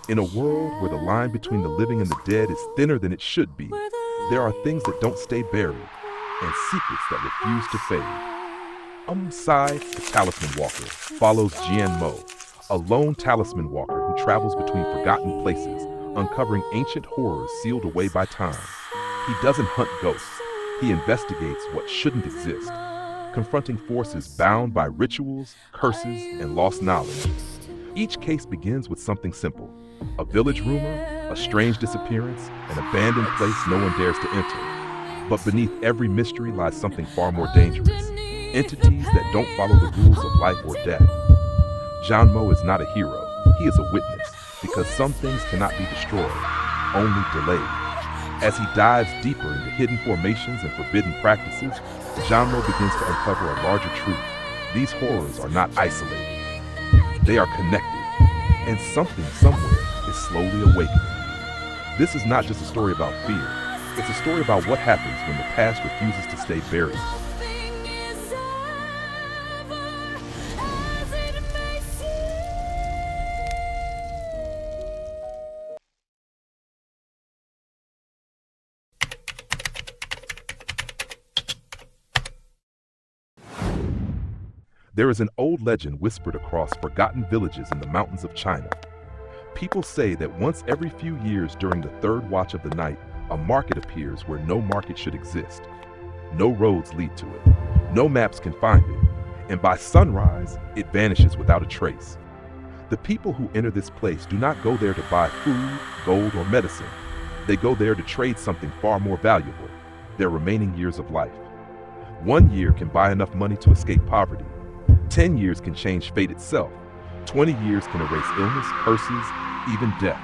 In a world where the line between the living and the dead is thinner than it should be, there are things that don't stay buried and secrets that refuse to fade. The Talisman Walker follows Jian Mo, a lone talisman walker who travels between forgotten places, uncovering ancient horrors sealed away by time. He doesn't hunt ghosts, he investigates what shouldn't exist, confronting forces bound by rituals, curses, and lost knowledge. Each case begins with something simple: a village rumor, a strange disappearance, an abandoned place no one dares to enter. But beneath every mystery lies something far more dangerous: entities that don't follow the rules of life or death. Jian Mo is not a hero, he is a witness, because some things cannot be destroyed, only delayed. As he dives deeper into hidden formations and forbidden practices, Jian Mo begins to uncover a larger truth. These horrors are not isolated. They are connected, and something somewhere is slowly awakening. This is not just a story about fear. It's a story about what happens when the past refuses to stay buried. There is an old legend whispered across forgotten villages in the mountains of China. People say that once every few years during the third watch of the night, a market appears where no market should exist. No roads lead to it, no maps can find it, and by sunrise, it vanishes without a trace. The people who enter this place do not go there to buy food, gold, or medicine. They go there to trade something far more valuable: their remaining years of life. 1 year can buy enough money to escape poverty. 10 years can change fate itself. 20 years can erase illness, curses, even death.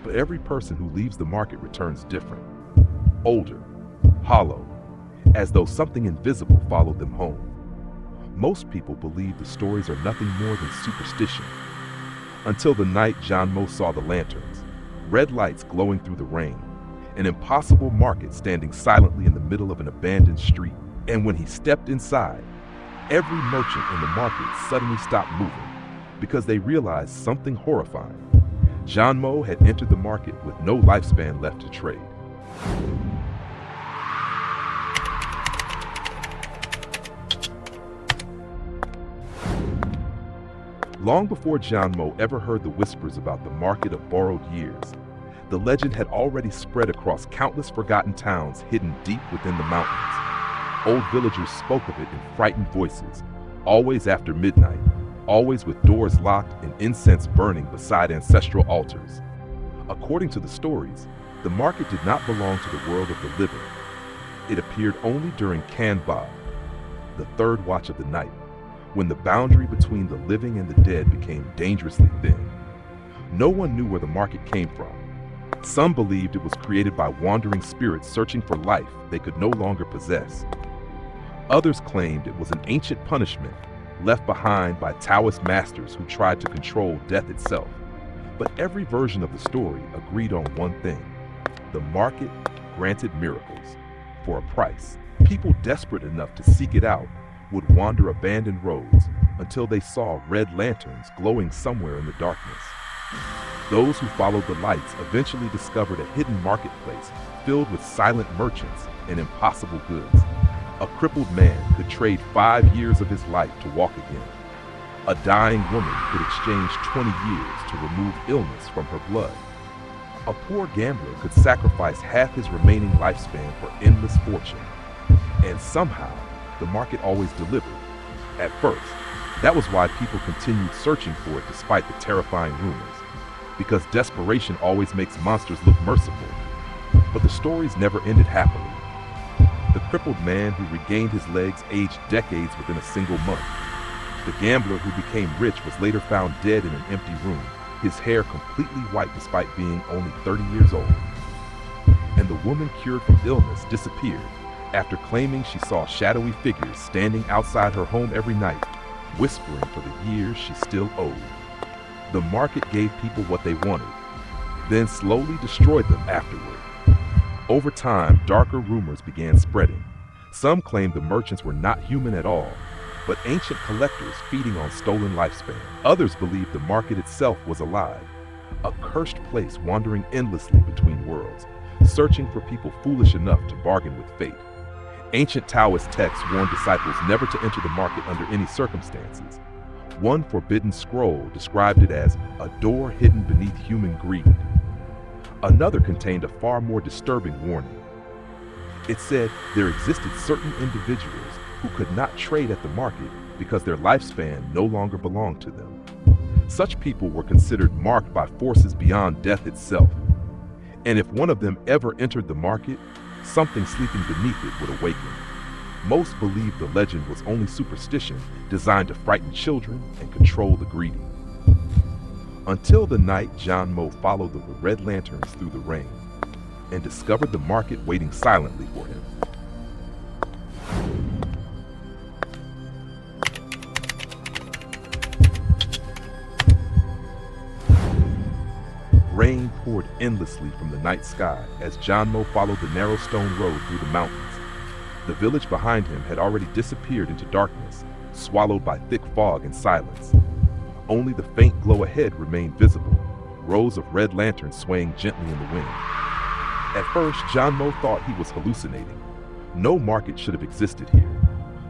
But every person who leaves the market returns different. Older, hollow, as though something invisible followed them home. Most people believe the stories are nothing more than superstition. Until the night Jian Mo saw the lanterns, red lights glowing through the rain, an impossible market standing silently in the middle of an abandoned street. And when he stepped inside, every merchant in the market suddenly stopped moving because they realized something horrifying. Jian Mo had entered the market with no lifespan left to trade. Long before Jian Mo ever heard the whispers about the market of borrowed years, the legend had already spread across countless forgotten towns hidden deep within the mountains. Old villagers spoke of it in frightened voices, always after midnight, always with doors locked and incense burning beside ancestral altars. According to the stories, the market did not belong to the world of the living. It appeared only during Canba, the third watch of the night, when the boundary between the living and the dead became dangerously thin. No one knew where the market came from. Some believed it was created by wandering spirits searching for life they could no longer possess. Others claimed it was an ancient punishment left behind by Taoist masters who tried to control death itself. But every version of the story agreed on one thing: the market granted miracles for a price. People desperate enough to seek it out would wander abandoned roads until they saw red lanterns glowing somewhere in the darkness. Those who followed the lights eventually discovered a hidden marketplace filled with silent merchants and impossible goods. A crippled man could trade 5 years of his life to walk again. A dying woman could exchange 20 years to remove illness from her blood. A poor gambler could sacrifice half his remaining lifespan for endless fortune. And somehow, the market always delivered. At first, that was why people continued searching for it despite the terrifying rumors, because desperation always makes monsters look merciful. But the stories never ended happily. The crippled man who regained his legs aged decades within a single month. The gambler who became rich was later found dead in an empty room, his hair completely white despite being only 30 years old. And the woman cured from illness disappeared after claiming she saw shadowy figures standing outside her home every night, whispering for the years she still owed. The market gave people what they wanted, then slowly destroyed them afterward. Over time, darker rumors began spreading. Some claimed the merchants were not human at all, but ancient collectors feeding on stolen lifespan. Others believed the market itself was alive, A cursed place wandering endlessly between worlds, searching for people foolish enough to bargain with fate. Ancient Taoist texts warned disciples never to enter the market under any circumstances. One forbidden scroll described it as a door hidden beneath human greed. Another contained a far more disturbing warning. It said there existed certain individuals who could not trade at the market because their lifespan no longer belonged to them. Such people were considered marked by forces beyond death itself. And if one of them ever entered the market, something sleeping beneath it would awaken. Most believed the legend was only superstition designed to frighten children and control the greedy. Until the night Jian Mo followed the red lanterns through the rain and discovered the market waiting silently for him. Rain poured endlessly from the night sky as Jian Mo followed the narrow stone road through the mountains. The village behind him had already disappeared into darkness, swallowed by thick fog and silence. Only the faint glow ahead remained visible, rows of red lanterns swaying gently in the wind. At first, Jian Mo thought he was hallucinating. No market should have existed here.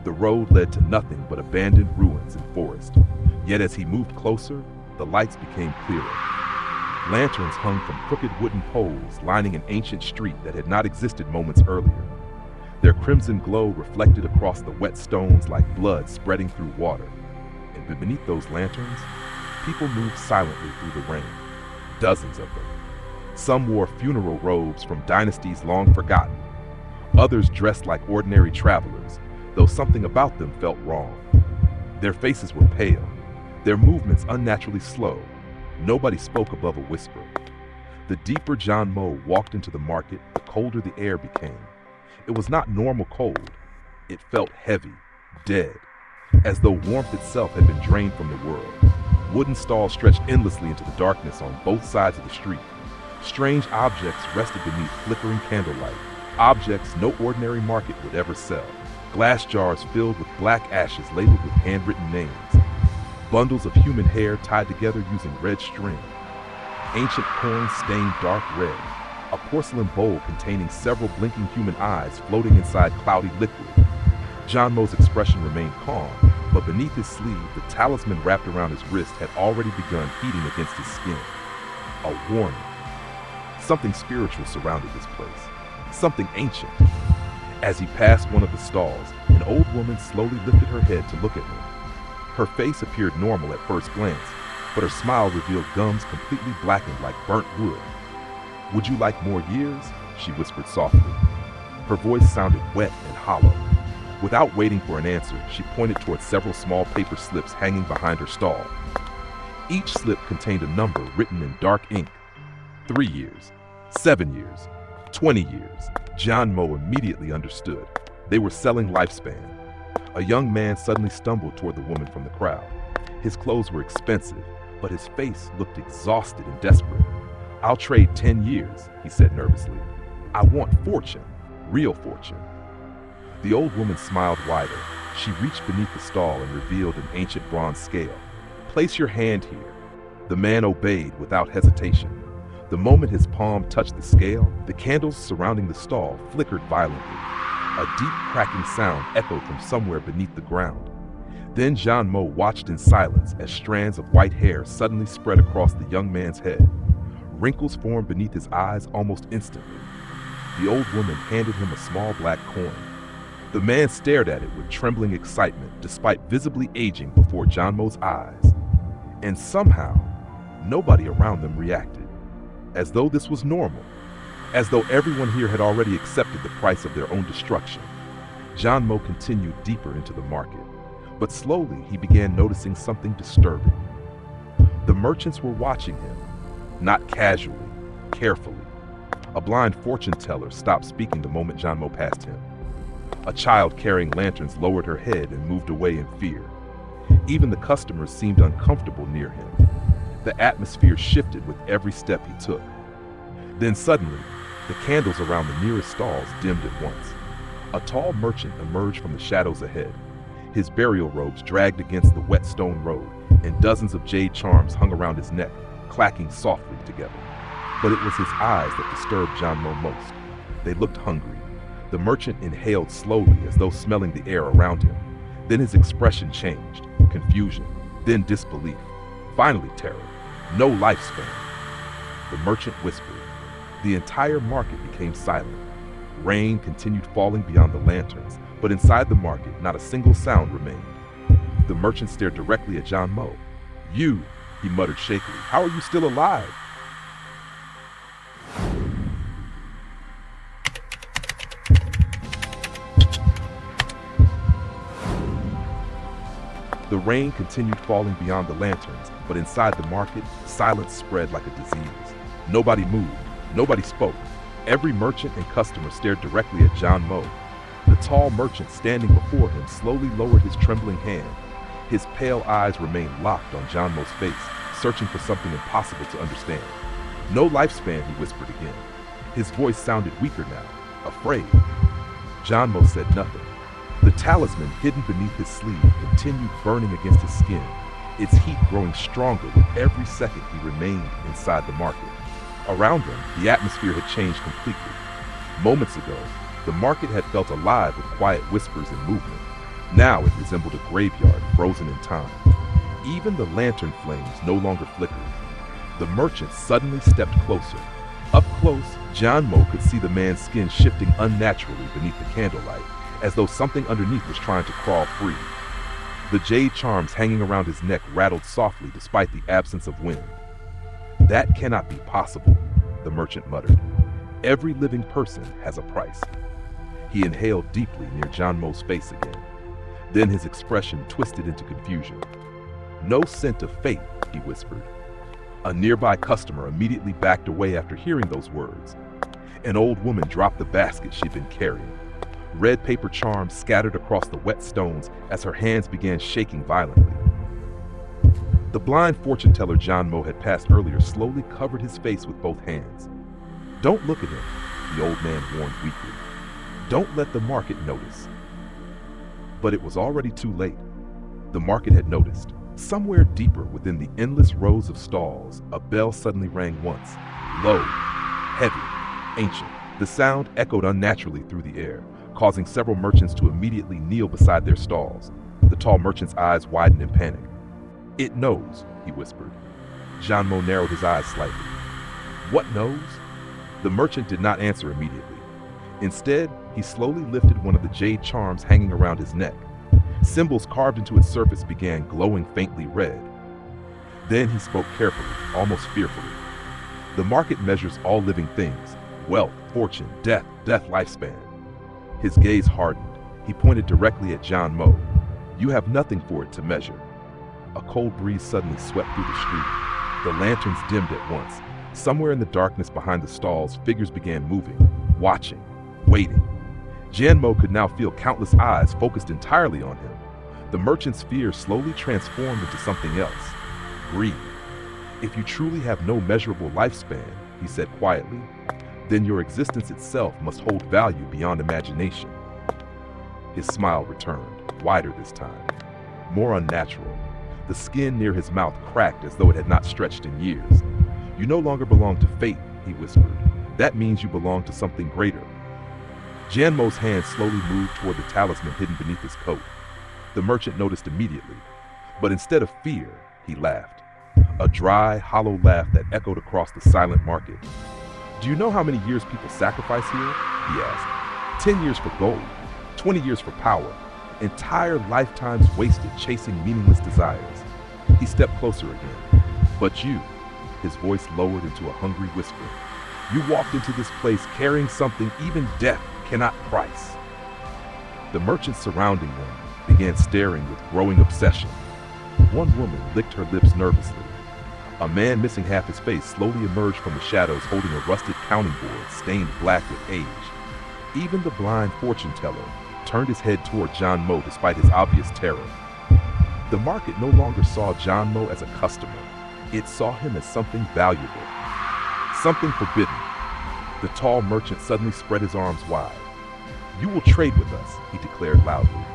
The road led to nothing but abandoned ruins and forest. Yet as he moved closer, the lights became clearer. Lanterns hung from crooked wooden poles lining an ancient street that had not existed moments earlier. Their crimson glow reflected across the wet stones like blood spreading through water. And beneath those lanterns, people moved silently through the rain. Dozens of them. Some wore funeral robes from dynasties long forgotten. Others dressed like ordinary travelers, though something about them felt wrong. Their faces were pale, their movements unnaturally slow. Nobody spoke above a whisper. The deeper Jian Mo walked into the market, the colder the air became. It was not normal cold. It felt heavy, dead, as though warmth itself had been drained from the world. Wooden stalls stretched endlessly into the darkness on both sides of the street. Strange objects rested beneath flickering candlelight, objects no ordinary market would ever sell. Glass jars filled with black ashes labeled with handwritten names. Bundles of human hair tied together using red string. Ancient coins stained dark red. A porcelain bowl containing several blinking human eyes floating inside cloudy liquid. Jian Mo's expression remained calm, but beneath his sleeve, the talisman wrapped around his wrist had already begun heating against his skin. A warning. Something spiritual surrounded this place. Something ancient. As he passed one of the stalls, an old woman slowly lifted her head to look at him. Her face appeared normal at first glance, but her smile revealed gums completely blackened like burnt wood. "Would you like more years?" she whispered softly. Her voice sounded wet and hollow. Without waiting for an answer, she pointed toward several small paper slips hanging behind her stall. Each slip contained a number written in dark ink. 3 years, 7 years, 20 years. Jian Mo immediately understood. They were selling lifespan. A young man suddenly stumbled toward the woman from the crowd. His clothes were expensive, but his face looked exhausted and desperate. "I'll trade 10 years, he said nervously. "I want fortune, real fortune." The old woman smiled wider. She reached beneath the stall and revealed an ancient bronze scale. "Place your hand here." The man obeyed without hesitation. The moment his palm touched the scale, the candles surrounding the stall flickered violently. A deep cracking sound echoed from somewhere beneath the ground. Then Jian Mo watched in silence as strands of white hair suddenly spread across the young man's head. Wrinkles formed beneath his eyes almost instantly. The old woman handed him a small black coin. The man stared at it with trembling excitement despite visibly aging before Jian Mo's eyes. And somehow, nobody around them reacted. As though this was normal. As though everyone here had already accepted the price of their own destruction. Jian Mo continued deeper into the market. But slowly he began noticing something disturbing. The merchants were watching him. Not casually, carefully. A blind fortune teller stopped speaking the moment Jian Mo passed him. A child carrying lanterns lowered her head and moved away in fear. Even the customers seemed uncomfortable near him. The atmosphere shifted with every step he took. Then suddenly, the candles around the nearest stalls dimmed at once. A tall merchant emerged from the shadows ahead. His burial robes dragged against the wet stone road, and dozens of jade charms hung around his neck. clacking softly together. But it was his eyes that disturbed Jian Mo most. They looked hungry. The merchant inhaled slowly as though smelling the air around him. Then his expression changed, confusion, then disbelief, finally terror. No lifespan. The merchant whispered. The entire market became silent. Rain continued falling beyond the lanterns, but inside the market, not a single sound remained. The merchant stared directly at Jian Mo. "You," he muttered shakily, "how are you still alive?" The rain continued falling beyond the lanterns, but inside the market, silence spread like a disease. Nobody moved. Nobody spoke. Every merchant and customer stared directly at Jian Mo. The tall merchant standing before him slowly lowered his trembling hand. His pale eyes remained locked on Jian Mo's face, searching for something impossible to understand. "No lifespan," he whispered again. His voice sounded weaker now, afraid. Jian Mo said nothing. The talisman hidden beneath his sleeve continued burning against his skin, its heat growing stronger with every second he remained inside the market. Around him, the atmosphere had changed completely. Moments ago, the market had felt alive with quiet whispers and movement. Now it resembled a graveyard frozen in time. Even the lantern flames no longer flickered. The merchant suddenly stepped closer. Up close, Jian Mo could see the man's skin shifting unnaturally beneath the candlelight, as though something underneath was trying to crawl free. The jade charms hanging around his neck rattled softly despite the absence of wind. "That cannot be possible," the merchant muttered. "Every living person has a price." He inhaled deeply near Jian Mo's face again. Then his expression twisted into confusion. "No scent of fate," he whispered. A nearby customer immediately backed away after hearing those words. An old woman dropped the basket she'd been carrying. Red paper charms scattered across the wet stones as her hands began shaking violently. The blind fortune teller Jian Mo had passed earlier slowly covered his face with both hands. "Don't look at him," the old man warned weakly. "Don't let the market notice." But it was already too late. The market had noticed. Somewhere deeper within the endless rows of stalls, a bell suddenly rang once. Low, heavy, ancient. The sound echoed unnaturally through the air, causing several merchants to immediately kneel beside their stalls. The tall merchant's eyes widened in panic. "It knows," he whispered. Jian Mo narrowed his eyes slightly. "What knows?" The merchant did not answer immediately. Instead, he slowly lifted one of the jade charms hanging around his neck. Symbols carved into its surface began glowing faintly red. Then he spoke carefully, almost fearfully. "The market measures all living things: wealth, fortune, death, lifespan." His gaze hardened. He pointed directly at Jian Mo. "You have nothing for it to measure." A cold breeze suddenly swept through the street. The lanterns dimmed at once. Somewhere in the darkness behind the stalls, figures began moving, watching, waiting. Jian Mo could now feel countless eyes focused entirely on him. The merchant's fear slowly transformed into something else: greed. "If you truly have no measurable lifespan," he said quietly, "then your existence itself must hold value beyond imagination." His smile returned, wider this time, more unnatural. The skin near his mouth cracked as though it had not stretched in years. "You no longer belong to fate," he whispered. "That means you belong to something greater." Jian Mo's hand slowly moved toward the talisman hidden beneath his coat. The merchant noticed immediately, but instead of fear, he laughed. A dry, hollow laugh that echoed across the silent market. "Do you know how many years people sacrifice here?" he asked. 10 years for gold, 20 years for power, entire lifetimes wasted chasing meaningless desires. He stepped closer again. "But you," his voice lowered into a hungry whisper, "you walked into this place carrying something even death cannot price." The merchants surrounding them began staring with growing obsession. One woman licked her lips nervously. A man missing half his face slowly emerged from the shadows holding a rusted counting board stained black with age. Even the blind fortune teller turned his head toward Jian Mo despite his obvious terror. The market no longer saw Jian Mo as a customer. It saw him as something valuable, something forbidden. The tall merchant suddenly spread his arms wide. "You will trade with us," he declared loudly.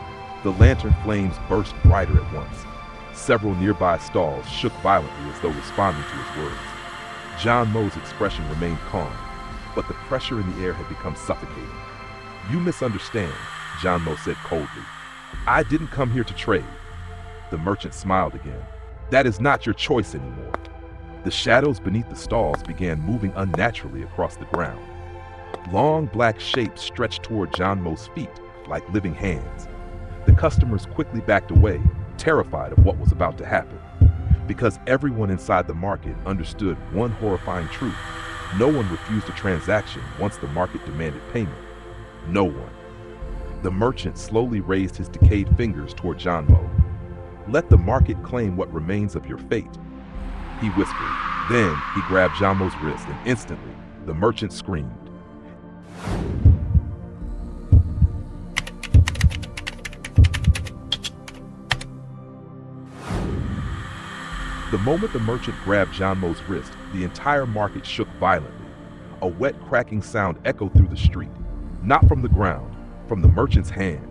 The lantern flames burst brighter at once. Several nearby stalls shook violently as though responding to his words. Jian Mo's expression remained calm, but the pressure in the air had become suffocating. "You misunderstand," Jian Mo said coldly. "I didn't come here to trade." The merchant smiled again. "That is not your choice anymore." The shadows beneath the stalls began moving unnaturally across the ground. Long black shapes stretched toward Jian Mo's feet like living hands. The customers quickly backed away, terrified of what was about to happen. Because everyone inside the market understood one horrifying truth: no one refused a transaction once the market demanded payment. No one. The merchant slowly raised his decayed fingers toward Jian Mo. "Let the market claim what remains of your fate," he whispered. Then he grabbed Jian Mo's wrist, and instantly, the merchant screamed. The moment the merchant grabbed Jian Mo's wrist, the entire market shook violently. A wet, cracking sound echoed through the street. Not from the ground, from the merchant's hand.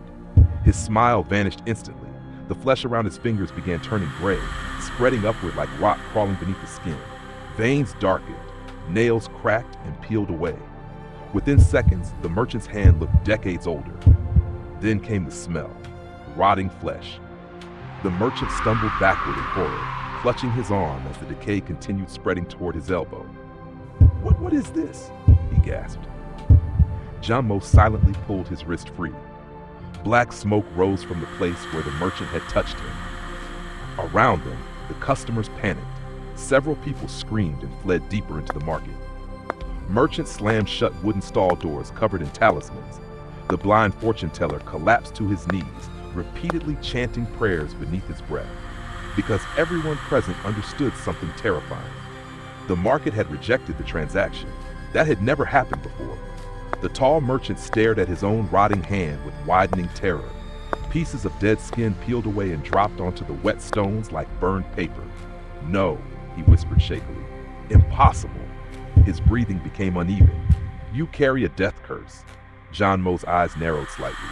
His smile vanished instantly. The flesh around his fingers began turning gray, spreading upward like rock crawling beneath the skin. Veins darkened, nails cracked and peeled away. Within seconds, the merchant's hand looked decades older. Then came the smell, rotting flesh. The merchant stumbled backward in horror, clutching his arm as the decay continued spreading toward his elbow. What is this?" he gasped. Jian Mo silently pulled his wrist free. Black smoke rose from the place where the merchant had touched him. Around them, the customers panicked. Several people screamed and fled deeper into the market. Merchants slammed shut wooden stall doors covered in talismans. The blind fortune teller collapsed to his knees, repeatedly chanting prayers beneath his breath. Because everyone present understood something terrifying. The market had rejected the transaction. That had never happened before. The tall merchant stared at his own rotting hand with widening terror. Pieces of dead skin peeled away and dropped onto the wet stones like burned paper. "No," he whispered shakily. "Impossible." His breathing became uneven. "You carry a death curse." Jian Mo's eyes narrowed slightly.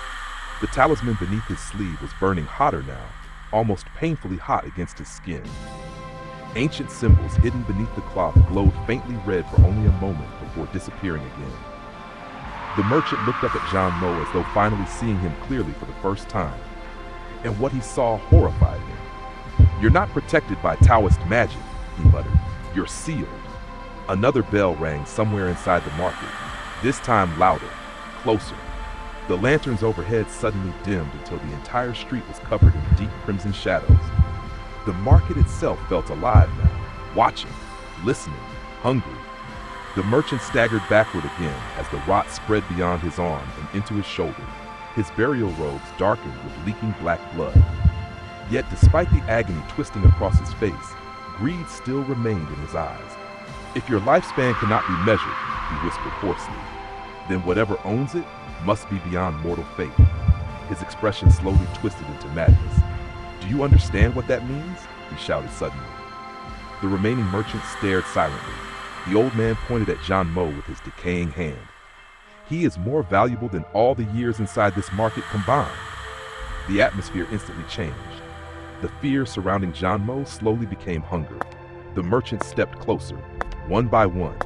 The talisman beneath his sleeve was burning hotter now, almost painfully hot against his skin. Ancient symbols hidden beneath the cloth glowed faintly red for only a moment before disappearing again. The merchant looked up at Jian Mo as though finally seeing him clearly for the first time. And what he saw horrified him. "You're not protected by Taoist magic," he muttered. "You're sealed." Another bell rang somewhere inside the market, this time louder, closer. The lanterns overhead suddenly dimmed until the entire street was covered in deep crimson shadows. The market itself felt alive now, watching, listening, hungry. The merchant staggered backward again as the rot spread beyond his arm and into his shoulder, his burial robes darkened with leaking black blood. Yet despite the agony twisting across his face, greed still remained in his eyes. "If your lifespan cannot be measured," he whispered hoarsely, "then whatever owns it must be beyond mortal fate." His expression slowly twisted into madness. "Do you understand what that means?" he shouted suddenly. The remaining merchants stared silently. The old man pointed at Jian Mo with his decaying hand. "He is more valuable than all the years inside this market combined." The atmosphere instantly changed. The fear surrounding Jian Mo slowly became hunger. The merchants stepped closer, one by one.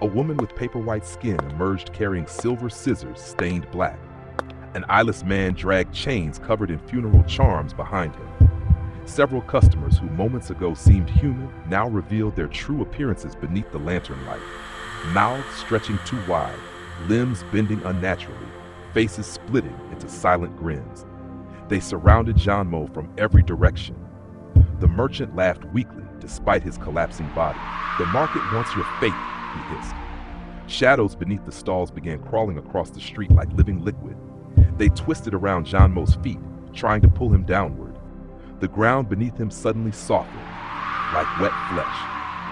A woman with paper-white skin emerged carrying silver scissors stained black. An eyeless man dragged chains covered in funeral charms behind him. Several customers who moments ago seemed human now revealed their true appearances beneath the lantern light. Mouths stretching too wide, limbs bending unnaturally, faces splitting into silent grins. They surrounded Jian Mo from every direction. The merchant laughed weakly despite his collapsing body. "The market wants your fate," he hissed. Shadows beneath the stalls began crawling across the street like living liquid. They twisted around Jian Mo's feet, trying to pull him downward. The ground beneath him suddenly softened, like wet flesh.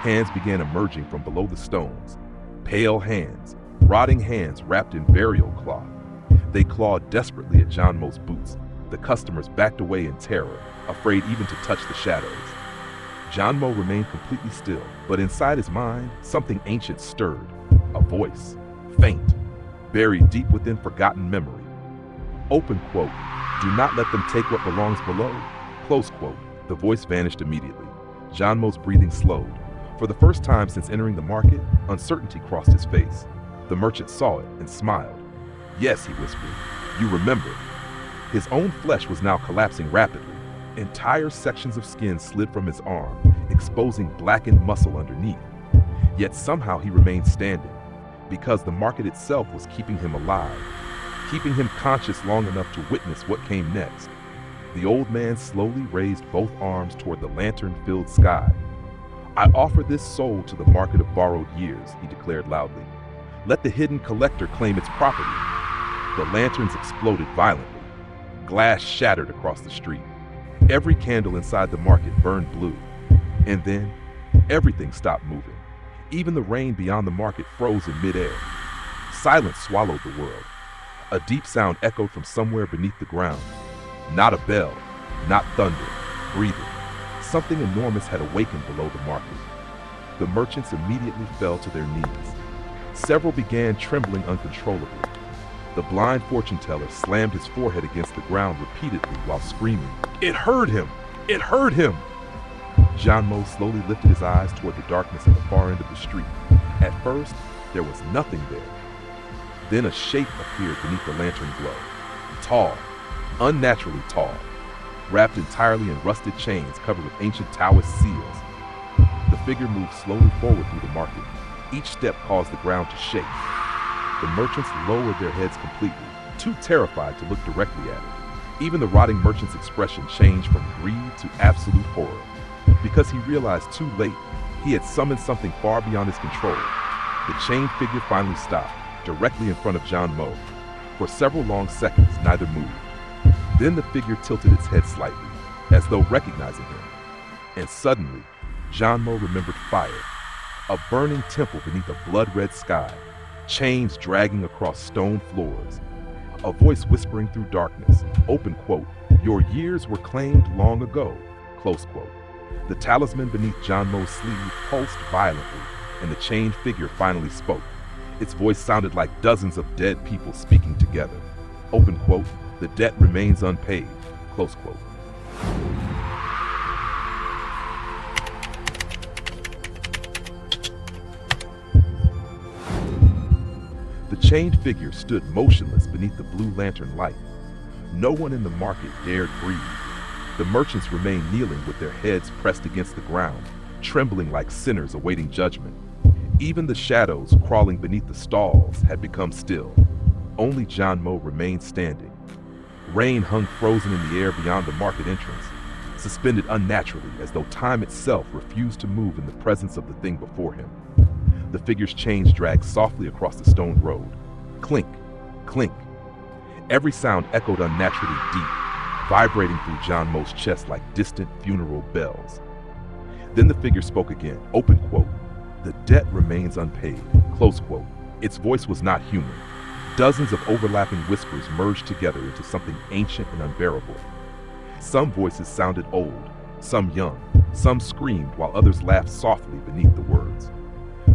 Hands began emerging from below the stones. Pale hands, rotting hands wrapped in burial cloth. They clawed desperately at Jian Mo's boots. The customers backed away in terror, afraid even to touch the shadows. Jian Mo remained completely still, but inside his mind, something ancient stirred. A voice, faint, buried deep within forgotten memory. Open quote, "Do not let them take what belongs below." Close quote, The voice vanished immediately. Jian Mo's breathing slowed. For the first time since entering the market, uncertainty crossed his face. The merchant saw it and smiled. "Yes," he whispered, "you remember." His own flesh was now collapsing rapidly. Entire sections of skin slid from his arm, exposing blackened muscle underneath. Yet somehow he remained standing, because the market itself was keeping him alive, keeping him conscious long enough to witness what came next. The old man slowly raised both arms toward the lantern-filled sky. "I offer this soul to the market of borrowed years," he declared loudly. "Let the hidden collector claim its property." The lanterns exploded violently. Glass shattered across the street. Every candle inside the market burned blue. And then, everything stopped moving. Even the rain beyond the market froze in midair. Silence swallowed the world. A deep sound echoed from somewhere beneath the ground. Not a bell, not thunder, breathing. Something enormous had awakened below the market. The merchants immediately fell to their knees. Several began trembling uncontrollably. The blind fortune teller slammed his forehead against the ground repeatedly while screaming, "It heard him! It heard him!" Jian Mo slowly lifted his eyes toward the darkness at the far end of the street. At first, there was nothing there. Then a shape appeared beneath the lantern glow. Tall, unnaturally tall, wrapped entirely in rusted chains covered with ancient Taoist seals. The figure moved slowly forward through the market. Each step caused the ground to shake. The merchants lowered their heads completely, too terrified to look directly at it. Even the rotting merchant's expression changed from greed to absolute horror, because he realized too late he had summoned something far beyond his control. The chained figure finally stopped, directly in front of Jian Mo. For several long seconds, neither moved. Then the figure tilted its head slightly, as though recognizing him. And suddenly, Jian Mo remembered fire. A burning temple beneath a blood-red sky, chains dragging across stone floors. A voice whispering through darkness, open quote, "Your years were claimed long ago," close quote. The talisman beneath Jian Mo's sleeve pulsed violently, and the chained figure finally spoke. Its voice sounded like dozens of dead people speaking together. Open quote, "The debt remains unpaid," close quote. The chained figure stood motionless beneath the blue lantern light. No one in the market dared breathe. The merchants remained kneeling with their heads pressed against the ground, trembling like sinners awaiting judgment. Even the shadows crawling beneath the stalls had become still. Only Jian Mo remained standing. Rain hung frozen in the air beyond the market entrance, suspended unnaturally as though time itself refused to move in the presence of the thing before him. The figure's chains dragged softly across the stone road. Clink, clink. Every sound echoed unnaturally deep, vibrating through Jian Mo's chest like distant funeral bells. Then the figure spoke again, open quote, "The debt remains unpaid," close quote. Its voice was not human. Dozens of overlapping whispers merged together into something ancient and unbearable. Some voices sounded old, some young, some screamed while others laughed softly beneath the words.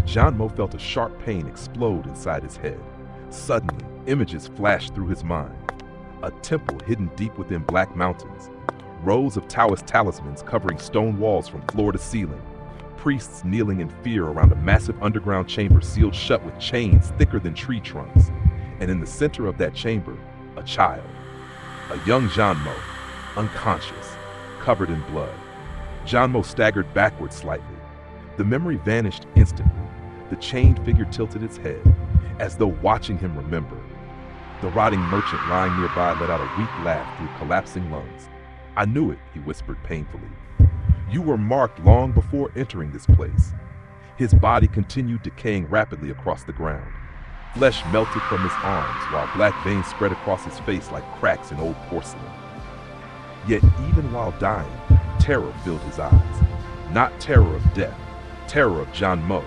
Jian Mo felt a sharp pain explode inside his head. Suddenly, images flashed through his mind. A temple hidden deep within black mountains. Rows of Taoist talismans covering stone walls from floor to ceiling. Priests kneeling in fear around a massive underground chamber sealed shut with chains thicker than tree trunks. And in the center of that chamber, a child. A young Jian Mo, unconscious, covered in blood. Jian Mo staggered backward slightly. The memory vanished instantly. The chained figure tilted its head, as though watching him remember. The rotting merchant lying nearby let out a weak laugh through collapsing lungs. "I knew it," he whispered painfully. "You were marked long before entering this place." His body continued decaying rapidly across the ground. Flesh melted from his arms, while black veins spread across his face like cracks in old porcelain. Yet even while dying, terror filled his eyes. Not terror of death, terror of Jian Mo.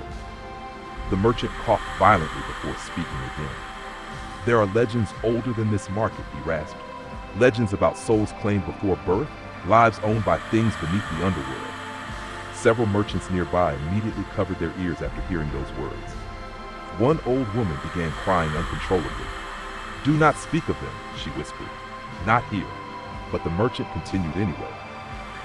The merchant coughed violently before speaking again. "There are legends older than this market," he rasped. "Legends about souls claimed before birth, lives owned by things beneath the underworld." Several merchants nearby immediately covered their ears after hearing those words. One old woman began crying uncontrollably. "Do not speak of them," she whispered. "Not here." But the merchant continued anyway.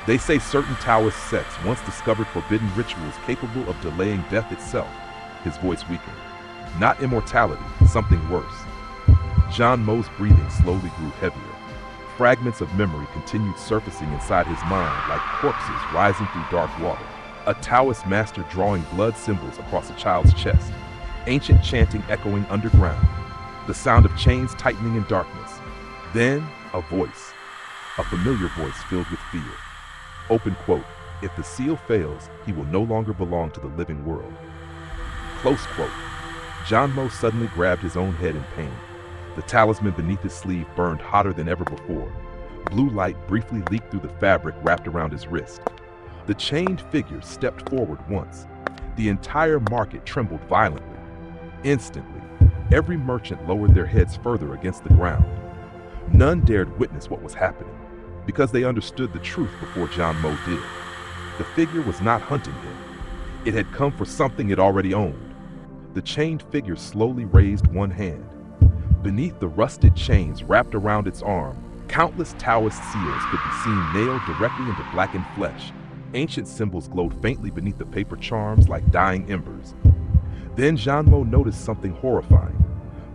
They say certain Taoist sects once discovered forbidden rituals capable of delaying death itself. His voice weakened. Not immortality, something worse. Jian Mo's breathing slowly grew heavier. Fragments of memory continued surfacing inside his mind like corpses rising through dark water. A Taoist master drawing blood symbols across a child's chest. Ancient chanting echoing underground. The sound of chains tightening in darkness. Then, a voice. A familiar voice filled with fear. Open quote, if the seal fails, he will no longer belong to the living world. Close quote. Jian Mo suddenly grabbed his own head in pain. The talisman beneath his sleeve burned hotter than ever before. Blue light briefly leaked through the fabric wrapped around his wrist. The chained figure stepped forward once. The entire market trembled violently. Instantly, every merchant lowered their heads further against the ground. None dared witness what was happening, because they understood the truth before Jian Mo did. The figure was not hunting him. It had come for something it already owned. The chained figure slowly raised one hand. Beneath the rusted chains wrapped around its arm, countless Taoist seals could be seen nailed directly into blackened flesh. Ancient symbols glowed faintly beneath the paper charms like dying embers. Then Jian Mo noticed something horrifying.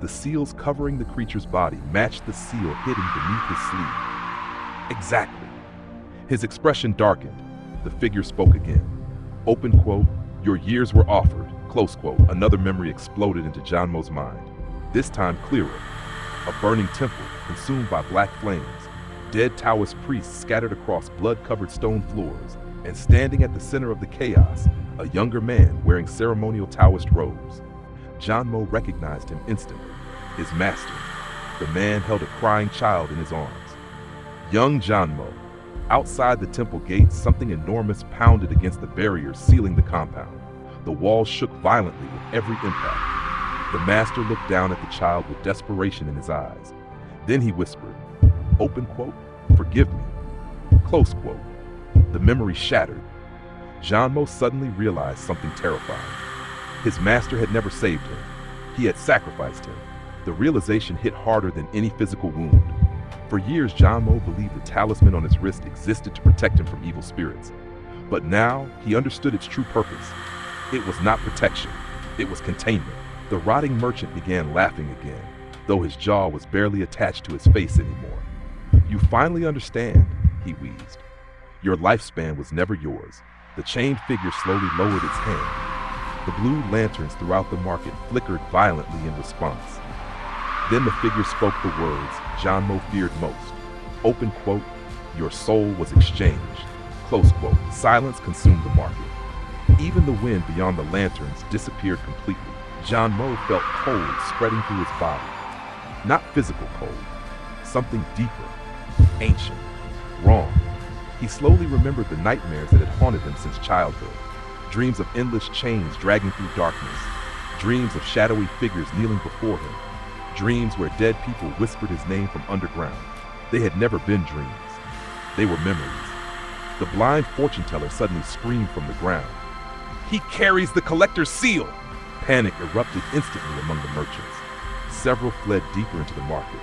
The seals covering the creature's body matched the seal hidden beneath his sleeve. Exactly. His expression darkened. The figure spoke again. Open quote, your years were offered. Close quote. Another memory exploded into Jian Mo's mind. This time clearer. A burning temple, consumed by black flames. Dead Taoist priests scattered across blood-covered stone floors. And standing at the center of the chaos, a younger man wearing ceremonial Taoist robes. Jian Mo recognized him instantly. His master. The man held a crying child in his arms. Young Jian Mo. Outside the temple gates, something enormous pounded against the barriers sealing the compound. The walls shook violently with every impact. The master looked down at the child with desperation in his eyes. Then he whispered, open quote, forgive me. Close quote. The memory shattered. Jian Mo suddenly realized something terrifying. His master had never saved him. He had sacrificed him. The realization hit harder than any physical wound. For years, Jian Mo believed the talisman on his wrist existed to protect him from evil spirits. But now, he understood its true purpose. It was not protection. It was containment. The rotting merchant began laughing again, though his jaw was barely attached to his face anymore. You finally understand, he wheezed. Your lifespan was never yours. The chained figure slowly lowered its hand. The blue lanterns throughout the market flickered violently in response. Then the figure spoke the words Jian Mo feared most. Open quote, your soul was exchanged. Close quote. Silence consumed the market. Even the wind beyond the lanterns disappeared completely. Jian Mo felt cold spreading through his body. Not physical cold. Something deeper. Ancient. Wrong. He slowly remembered the nightmares that had haunted him since childhood. Dreams of endless chains dragging through darkness. Dreams of shadowy figures kneeling before him. Dreams where dead people whispered his name from underground. They had never been dreams. They were memories. The blind fortune teller suddenly screamed from the ground. He carries the collector's seal! Panic erupted instantly among the merchants. Several fled deeper into the market.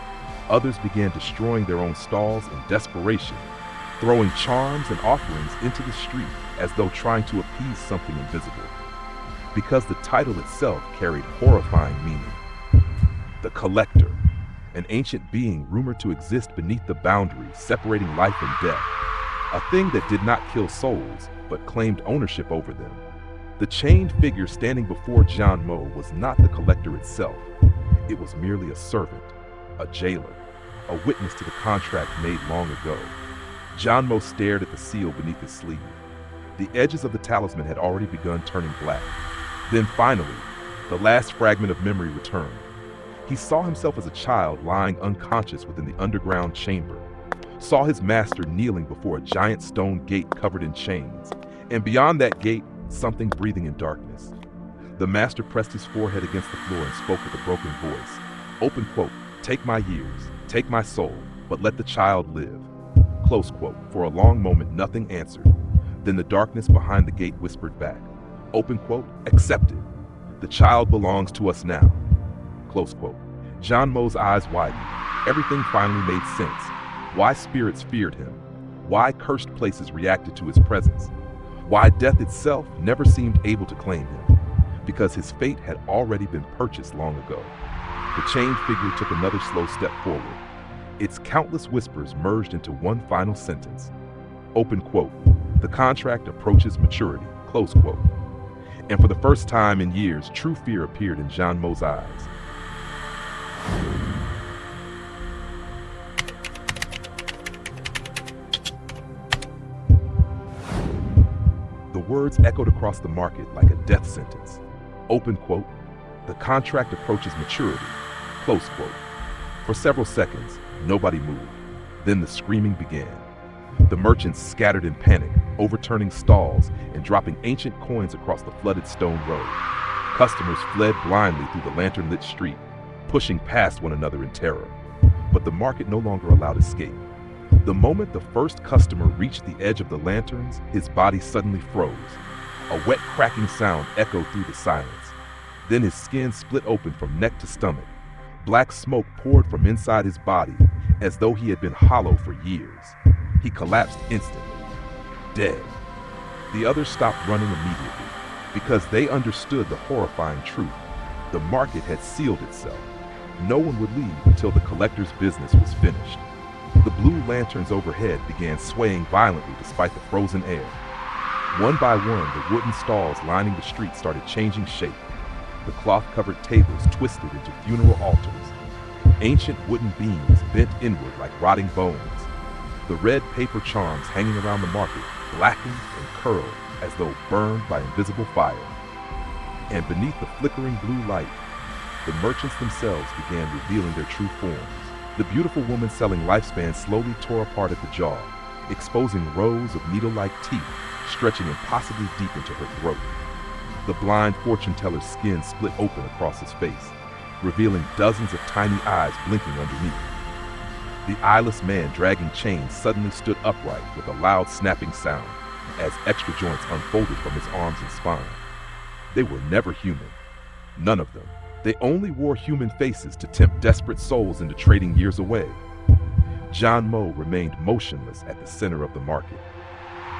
Others began destroying their own stalls in desperation, throwing charms and offerings into the street as though trying to appease something invisible. Because the title itself carried horrifying meaning. The Collector, an ancient being rumored to exist beneath the boundaries separating life and death, a thing that did not kill souls, but claimed ownership over them. The chained figure standing before Jian Mo was not the Collector itself. It was merely a servant, a jailer, a witness to the contract made long ago. Jian Mo stared at the seal beneath his sleeve. The edges of the talisman had already begun turning black. Then finally, the last fragment of memory returned. He saw himself as a child lying unconscious within the underground chamber, saw his master kneeling before a giant stone gate covered in chains, and beyond that gate, something breathing in darkness. The master pressed his forehead against the floor and spoke with a broken voice. Open quote, take my years, take my soul, but let the child live. Close quote. For a long moment, nothing answered. Then the darkness behind the gate whispered back. Open quote, accepted. The child belongs to us now. Close quote. Jian Mo's eyes widened. Everything finally made sense. Why spirits feared him. why cursed places reacted to his presence, why death itself never seemed able to claim him, because his fate had already been purchased long ago. The chained figure took another slow step forward. Its countless whispers merged into one final sentence. Open quote, "The contract approaches maturity," close quote. And for the first time in years, true fear appeared in Jian Mo's eyes. The words echoed across the market like a death sentence. Open quote, "The contract approaches maturity," close quote. For several seconds, nobody moved. Then the screaming began. The merchants scattered in panic, overturning stalls and dropping ancient coins across the flooded stone road. Customers fled blindly through the lantern-lit street, pushing past one another in terror. But the market no longer allowed escape. The moment the first customer reached the edge of the lanterns, his body suddenly froze. A wet cracking sound echoed through the silence. Then his skin split open from neck to stomach. Black smoke poured from inside his body, as though he had been hollow for years. He collapsed instantly, dead. The others stopped running immediately, because they understood the horrifying truth. The market had sealed itself. No one would leave until the collector's business was finished. The blue lanterns overhead began swaying violently despite the frozen air. One by one, the wooden stalls lining the street started changing shape. The cloth-covered tables twisted into funeral altars. Ancient wooden beams bent inward like rotting bones. The red paper charms hanging around the market blackened and curled as though burned by invisible fire. And beneath the flickering blue light, the merchants themselves began revealing their true forms. The beautiful woman selling lifespans slowly tore apart at the jaw, exposing rows of needle-like teeth stretching impossibly deep into her throat. The blind fortune teller's skin split open across his face, revealing dozens of tiny eyes blinking underneath. The eyeless man dragging chains suddenly stood upright with a loud snapping sound as extra joints unfolded from his arms and spine. They were never human. None of them. They only wore human faces to tempt desperate souls into trading years away. Jian Mo remained motionless at the center of the market.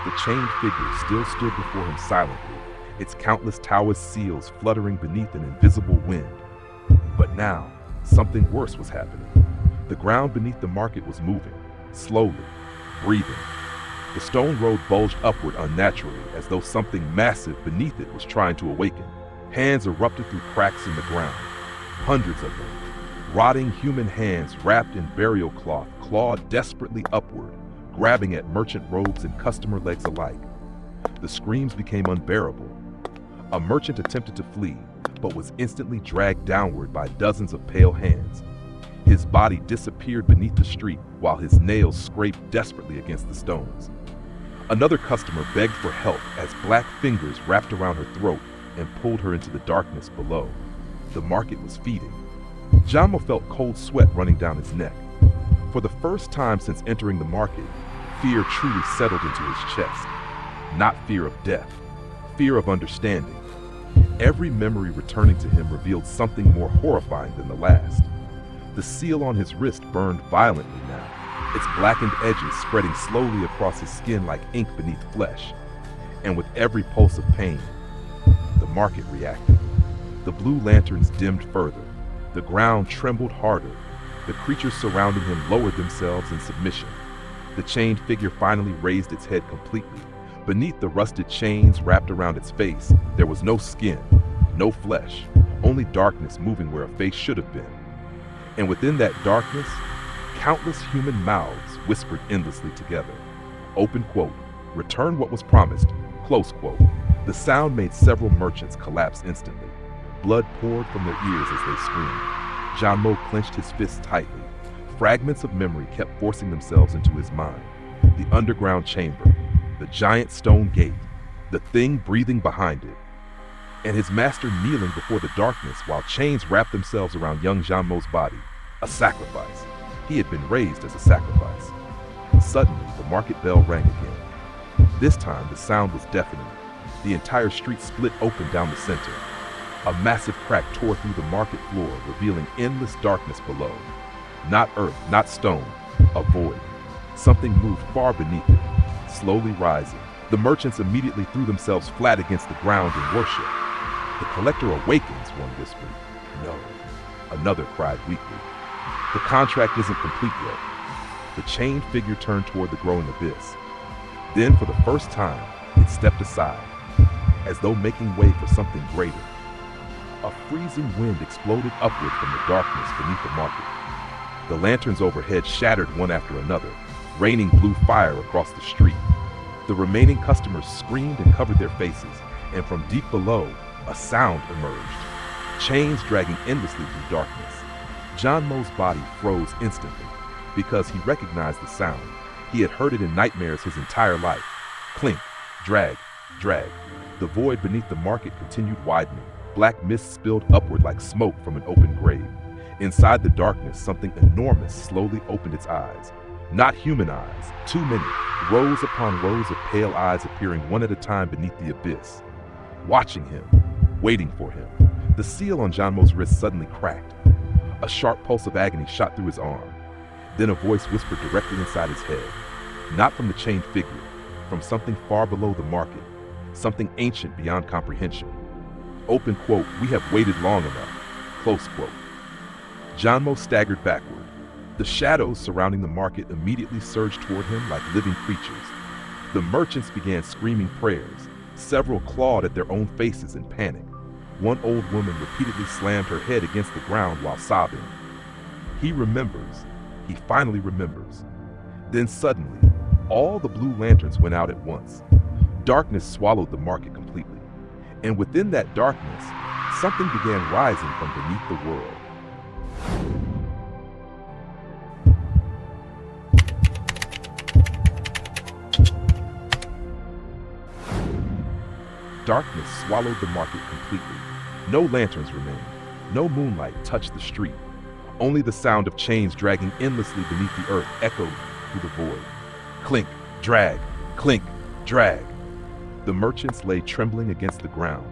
The chained figure still stood before him silently, its countless Taoist seals fluttering beneath an invisible wind. But now, something worse was happening. The ground beneath the market was moving, slowly, breathing. The stone road bulged upward unnaturally, as though something massive beneath it was trying to awaken. Hands erupted through cracks in the ground, hundreds of them. Rotting human hands wrapped in burial cloth clawed desperately upward, grabbing at merchant robes and customer legs alike. The screams became unbearable. A merchant attempted to flee, but was instantly dragged downward by dozens of pale hands. His body disappeared beneath the street while his nails scraped desperately against the stones. Another customer begged for help as black fingers wrapped around her throat and pulled her into the darkness below. The market was feeding. Jian Mo felt cold sweat running down his neck. For the first time since entering the market, fear truly settled into his chest. Not fear of death, fear of understanding. Every memory returning to him revealed something more horrifying than the last. The seal on his wrist burned violently now, its blackened edges spreading slowly across his skin like ink beneath flesh. And with every pulse of pain, the market reacted. The blue lanterns dimmed further. The ground trembled harder. The creatures surrounding him lowered themselves in submission. The chained figure finally raised its head completely. Beneath the rusted chains wrapped around its face, there was no skin, no flesh, only darkness moving where a face should have been. And within that darkness, countless human mouths whispered endlessly together. Open quote, "Return what was promised," close quote. The sound made several merchants collapse instantly. Blood poured from their ears as they screamed. Jian Mo clenched his fists tightly. Fragments of memory kept forcing themselves into his mind. The underground chamber, the giant stone gate, the thing breathing behind it, and his master kneeling before the darkness while chains wrapped themselves around young Jian Mo's body. A sacrifice. He had been raised as a sacrifice. Suddenly, the market bell rang again. This time, the sound was deafening. The entire street split open down the center. A massive crack tore through the market floor, revealing endless darkness below. Not earth, not stone, a void. Something moved far beneath it, slowly rising. The merchants immediately threw themselves flat against the ground in worship. "The collector awakens," one whispered. "No," another cried weakly. "The contract isn't complete yet." The chained figure turned toward the growing abyss. Then, for the first time, it stepped aside, as though making way for something greater. A freezing wind exploded upward from the darkness beneath the market. The lanterns overhead shattered one after another, raining blue fire across the street. The remaining customers screamed and covered their faces, and from deep below, a sound emerged. Chains dragging endlessly through darkness. Jian Mo's body froze instantly, because he recognized the sound. He had heard it in nightmares his entire life. Clink, drag, drag. The void beneath the market continued widening. Black mist spilled upward like smoke from an open grave. Inside the darkness, something enormous slowly opened its eyes. Not human eyes, too many, rows upon rows of pale eyes appearing one at a time beneath the abyss. Watching him, waiting for him. The seal on Jian Mo's wrist suddenly cracked. A sharp pulse of agony shot through his arm. Then a voice whispered directly inside his head. Not from the chained figure, from something far below the market. Something ancient beyond comprehension. Open quote, "We have waited long enough." Close quote. Jian Mo staggered backward. The shadows surrounding the market immediately surged toward him like living creatures. The merchants began screaming prayers. Several clawed at their own faces in panic. One old woman repeatedly slammed her head against the ground while sobbing. He remembers. He finally remembers. Then suddenly, all the blue lanterns went out at once. Darkness swallowed the market completely. And within that darkness, something began rising from beneath the world. Darkness swallowed the market completely. No lanterns remained. No moonlight touched the street. Only the sound of chains dragging endlessly beneath the earth echoed through the void. Clink, drag, clink, drag. The merchants lay trembling against the ground,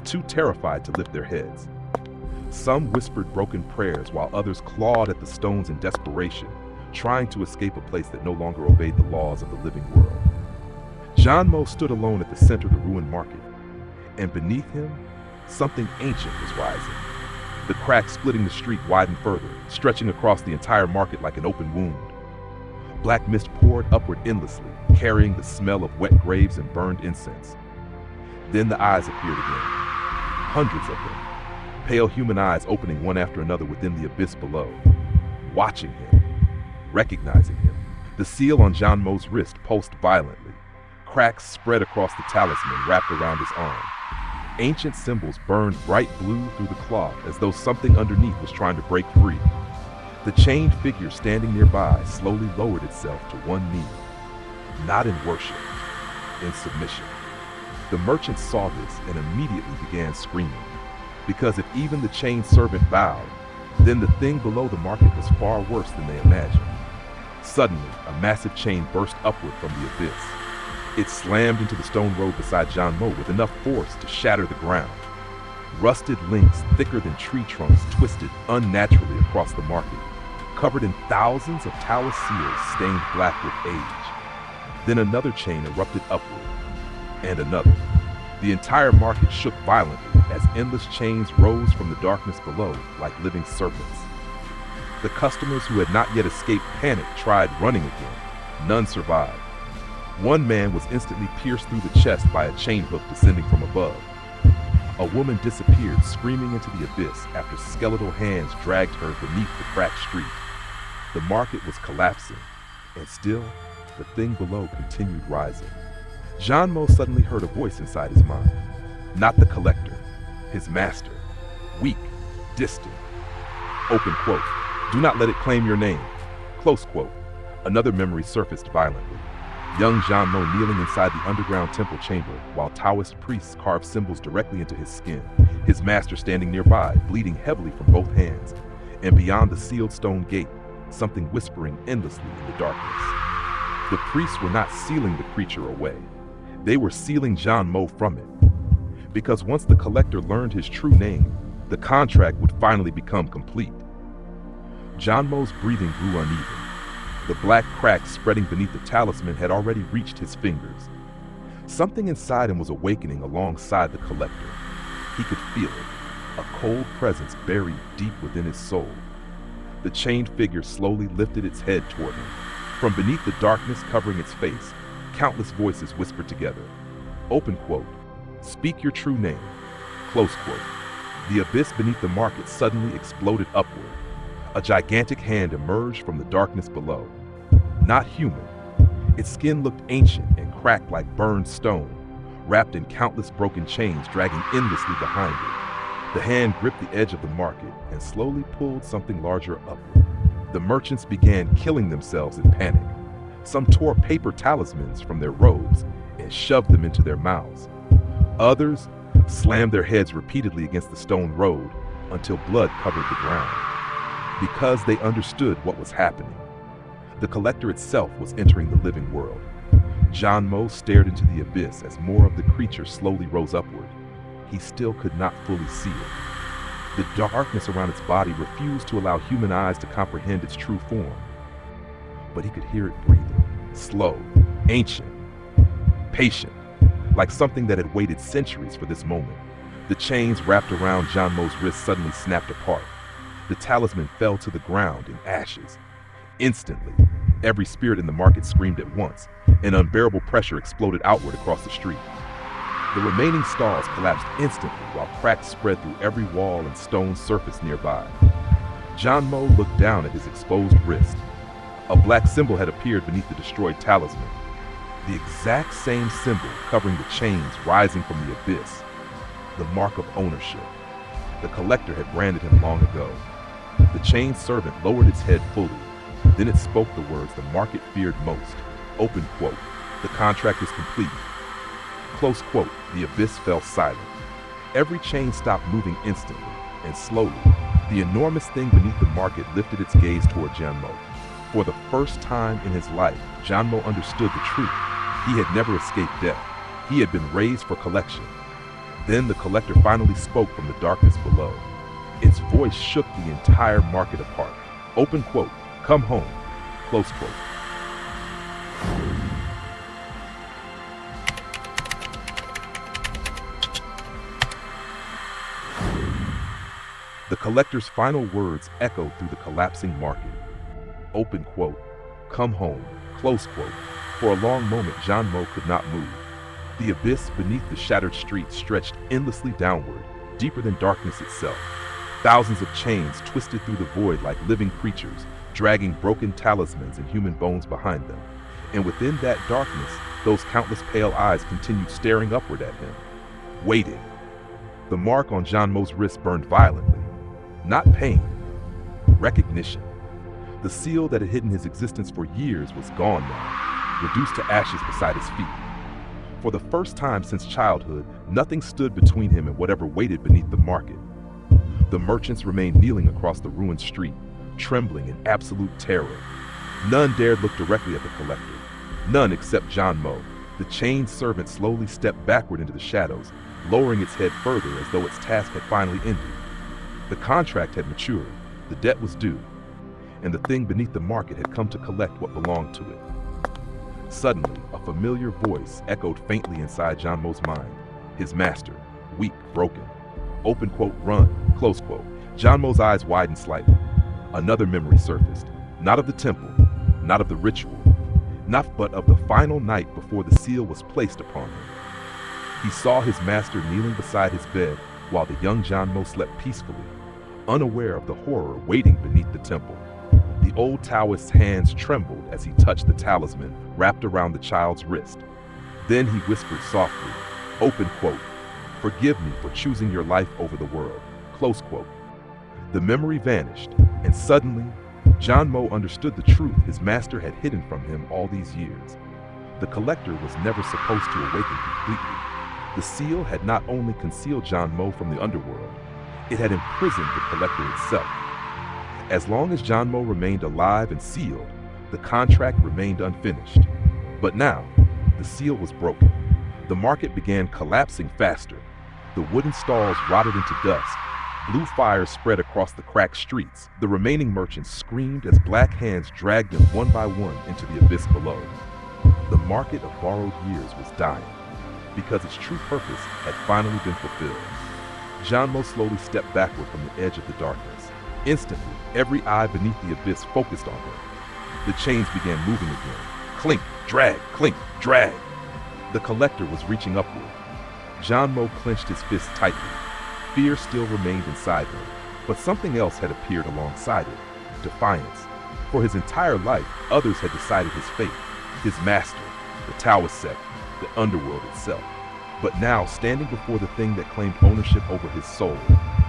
too terrified to lift their heads. Some whispered broken prayers while others clawed at the stones in desperation, trying to escape a place that no longer obeyed the laws of the living world. Jian Mo stood alone at the center of the ruined market, and beneath him, something ancient was rising. The crack splitting the street widened further, stretching across the entire market like an open wound. Black mist poured upward endlessly, carrying the smell of wet graves and burned incense. Then the eyes appeared again, hundreds of them, pale human eyes opening one after another within the abyss below, watching him, recognizing him. The seal on Jian Mo's wrist pulsed violently. Cracks spread across the talisman wrapped around his arm. Ancient symbols burned bright blue through the cloth as though something underneath was trying to break free. The chained figure standing nearby slowly lowered itself to one knee, not in worship, in submission. The merchants saw this and immediately began screaming, because if even the chained servant bowed, then the thing below the market was far worse than they imagined. Suddenly, a massive chain burst upward from the abyss. It slammed into the stone road beside Jian Mo with enough force to shatter the ground. Rusted links thicker than tree trunks twisted unnaturally across the market, covered in thousands of Taoist seals stained black with age. Then another chain erupted upward, and another. The entire market shook violently as endless chains rose from the darkness below like living serpents. The customers who had not yet escaped panic tried running again. None survived. One man was instantly pierced through the chest by a chain hook descending from above. A woman disappeared, screaming into the abyss after skeletal hands dragged her beneath the cracked street. The market was collapsing, and still, the thing below continued rising. Jian Mo suddenly heard a voice inside his mind. Not the collector, his master. Weak, distant. Open quote. "Do not let it claim your name." Close quote. Another memory surfaced violently. Young Jian Mo kneeling inside the underground temple chamber while Taoist priests carved symbols directly into his skin, his master standing nearby, bleeding heavily from both hands, and beyond the sealed stone gate, something whispering endlessly in the darkness. The priests were not sealing the creature away. They were sealing Jian Mo from it. Because once the collector learned his true name, the contract would finally become complete. Jian Mo's breathing grew uneven. The black cracks spreading beneath the talisman had already reached his fingers. Something inside him was awakening alongside the collector. He could feel it, a cold presence buried deep within his soul. The chained figure slowly lifted its head toward him. From beneath the darkness covering its face, countless voices whispered together. Open quote, "Speak your true name." Close quote. The abyss beneath the market suddenly exploded upward. A gigantic hand emerged from the darkness below. Not human. Its skin looked ancient and cracked like burned stone, wrapped in countless broken chains dragging endlessly behind it. The hand gripped the edge of the market and slowly pulled something larger upward. The merchants began killing themselves in panic. Some tore paper talismans from their robes and shoved them into their mouths. Others slammed their heads repeatedly against the stone road until blood covered the ground. Because they understood what was happening. The collector itself was entering the living world. Jian Mo stared into the abyss as more of the creature slowly rose upward. He still could not fully see it. The darkness around its body refused to allow human eyes to comprehend its true form. But he could hear it breathing, slow, ancient, patient, like something that had waited centuries for this moment. The chains wrapped around Jian Mo's wrist suddenly snapped apart. The talisman fell to the ground in ashes. Instantly, every spirit in the market screamed at once. An unbearable pressure exploded outward across the street. The remaining stalls collapsed instantly while cracks spread through every wall and stone surface nearby. Jian Mo looked down at his exposed wrist. A black symbol had appeared beneath the destroyed talisman. The exact same symbol covering the chains rising from the abyss. The mark of ownership. The collector had branded him long ago. The chained servant lowered its head fully. Then it spoke the words the market feared most. Open quote. The contract is complete. Close quote. The abyss fell silent. Every chain stopped moving instantly, and slowly, the enormous thing beneath the market lifted its gaze toward Jian Mo. For the first time in his life, Jian Mo understood the truth. He had never escaped death. He had been raised for collection. Then the collector finally spoke from the darkness below. Its voice shook the entire market apart. Open quote. Come home. Close quote. The collector's final words echoed through the collapsing market. Open quote. Come home. Close quote. For a long moment, Jian Mo could not move. The abyss beneath the shattered street stretched endlessly downward, deeper than darkness itself. Thousands of chains twisted through the void like living creatures, dragging broken talismans and human bones behind them. And within that darkness, those countless pale eyes continued staring upward at him, waiting. The mark on Jian Mo's wrist burned violently. Not pain, recognition. The seal that had hidden his existence for years was gone now, reduced to ashes beside his feet. For the first time since childhood, nothing stood between him and whatever waited beneath the market. The merchants remained kneeling across the ruined street, trembling in absolute terror. None dared look directly at the collector. None except Jian Mo. The chained servant slowly stepped backward into the shadows, lowering its head further as though its task had finally ended. The contract had matured, the debt was due, and the thing beneath the market had come to collect what belonged to it. Suddenly, a familiar voice echoed faintly inside Jian Mo's mind. His master, weak, broken. Open quote, run, close quote. Jian Mo's eyes widened slightly. Another memory surfaced, not of the temple, not of the ritual, but of the final night before the seal was placed upon him. He saw his master kneeling beside his bed while the young Jian Mo slept peacefully, unaware of the horror waiting beneath the temple. The old Taoist's hands trembled as he touched the talisman wrapped around the child's wrist. Then he whispered softly, open quote, forgive me for choosing your life over the world, close quote. The memory vanished, and suddenly, Jian Mo understood the truth his master had hidden from him all these years. The collector was never supposed to awaken completely. The seal had not only concealed Jian Mo from the underworld, it had imprisoned the collector itself. As long as Jian Mo remained alive and sealed, the contract remained unfinished. But now, the seal was broken. The market began collapsing faster. The wooden stalls rotted into dust. Blue fire spread across the cracked streets. The remaining merchants screamed as black hands dragged them one by one into the abyss below. The market of borrowed years was dying, because its true purpose had finally been fulfilled. Jian Mo slowly stepped backward from the edge of the darkness. Instantly, every eye beneath the abyss focused on him. The chains began moving again. Clink, drag, clink, drag. The collector was reaching upward. Jian Mo clenched his fists tightly. Fear still remained inside him, but something else had appeared alongside it. Defiance. For his entire life, others had decided his fate. His master, the Taoist sect, the underworld itself. But now, standing before the thing that claimed ownership over his soul,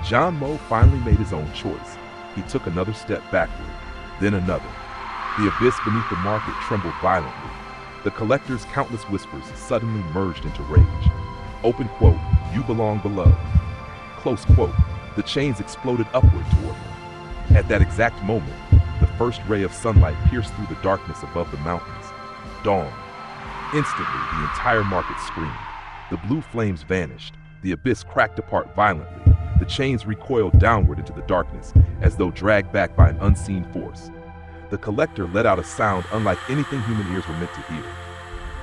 Jian Mo finally made his own choice. He took another step backward, then another. The abyss beneath the market trembled violently. The collector's countless whispers suddenly merged into rage. Open quote, "You belong below." Close quote, the chains exploded upward toward him. At that exact moment, the first ray of sunlight pierced through the darkness above the mountains. Dawn. Instantly, the entire market screamed. The blue flames vanished. The abyss cracked apart violently. The chains recoiled downward into the darkness, as though dragged back by an unseen force. The collector let out a sound unlike anything human ears were meant to hear.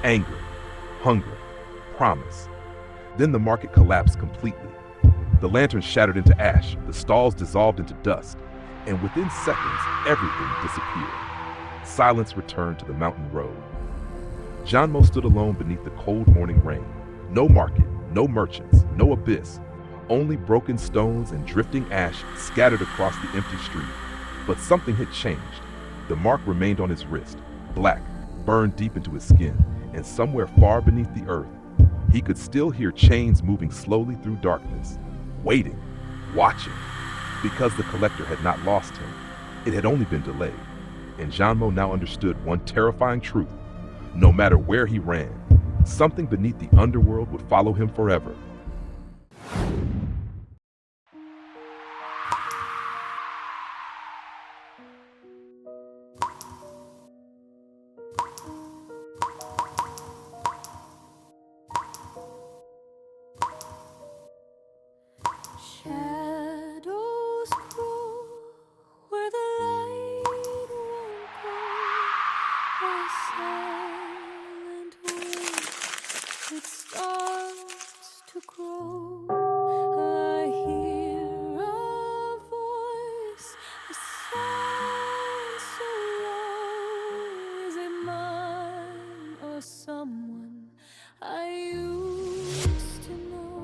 Anger, hunger, promise. Then the market collapsed completely. The lanterns shattered into ash, the stalls dissolved into dust, and within seconds, everything disappeared. Silence returned to the mountain road. Jian Mo stood alone beneath the cold morning rain. No market, no merchants, no abyss, only broken stones and drifting ash scattered across the empty street. But something had changed. The mark remained on his wrist, black, burned deep into his skin, and somewhere far beneath the earth, he could still hear chains moving slowly through darkness, waiting, watching. Because the collector had not lost him, it had only been delayed. And Jian Mo now understood one terrifying truth. No matter where he ran, something beneath the underworld would follow him forever. Shadows crawl where the light won't go. A silent wind, it starts to grow. I hear a voice, a sound so low. Is it mine or someone I used to know?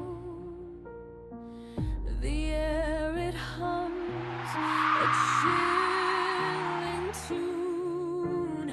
The air it hums, a chilling tune.